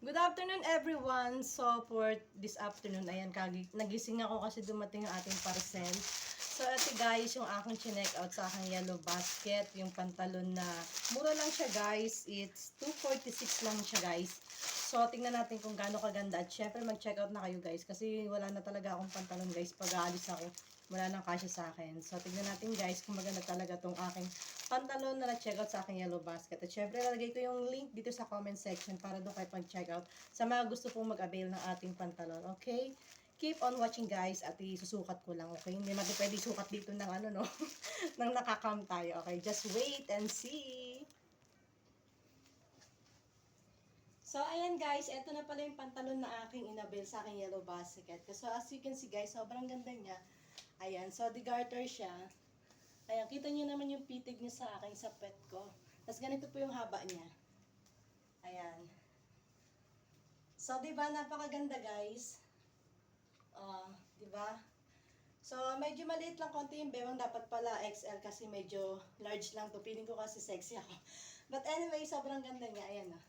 Good afternoon everyone. So for this afternoon, ayan, nagising ako kasi dumating ang ating parcel. So ito guys, yung aking chinek out sa aking yellow basket, yung pantalon na mura lang siya guys. It's 246 lang siya guys. So tingnan natin kung gaano kaganda at syempre mag-check out na kayo guys kasi wala na talaga akong pantalon guys pag aalis ako. Wala nang kasya sa akin. So tingnan natin guys kung maganda talaga tong aking pantalon na na-check out sa aking yellow basket. At syempre lalagay ko yung link dito sa comment section para doon kayo pag-check out sa mga gusto pong mag-avail ng ating pantalon. Okay? Keep on watching guys at isusukat ko lang. Okay? Hindi natin pwede sukat dito ng ano no. Nang nakakam tayo. Okay? Just wait and see. So, ayan guys, ito na pala yung pantalon na aking inabil sa aking yellow basket. So, as you can see guys, sobrang ganda niya. Ayan, so de-garter siya. Ayan, kita niyo naman yung pitig niya sa akin, sa pet ko. Tapos ganito po yung haba niya. Ayan. So, diba, napakaganda guys. Diba? So, medyo maliit lang konti yung bewang. Dapat pala XL kasi medyo large lang to. Feeling ko kasi sexy ako. But anyway, sobrang ganda niya. Ayan o.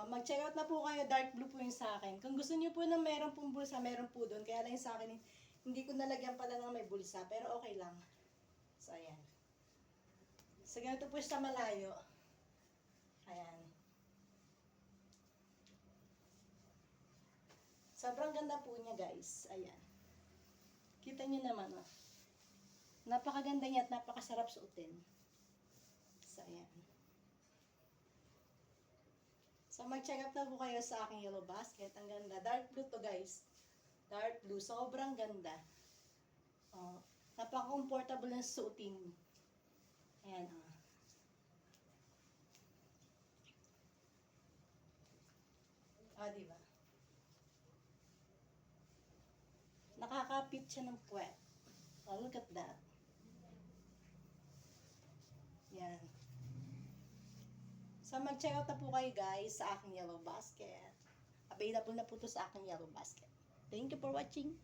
Mag-check out na po kayo, dark blue po yung sa akin. Kung gusto niyo po ng meron pong bulsa, meron po doon. Kaya lang yung sa akin, hindi ko nalagyan pala ng may bulsa, pero okay lang. So, ayan. So, ganito po siya malayo. Ayan. Sobrang ganda po niya, guys. Ayan. Kita niyo naman, oh. Napakaganda niya at napakasarap suotin. So, ayan. So, mag-check up na po kayo sa aking yellow basket. Ang ganda. Dark blue to, guys. Dark blue. Sobrang ganda. Napaka-comfortable ng suotin. Ayan, diba? Nakakapit siya ng puwet. Look at that. Yan. So, mag-check out na po kayo guys sa aking yellow basket. Available na po to sa aking yellow basket. Thank you for watching.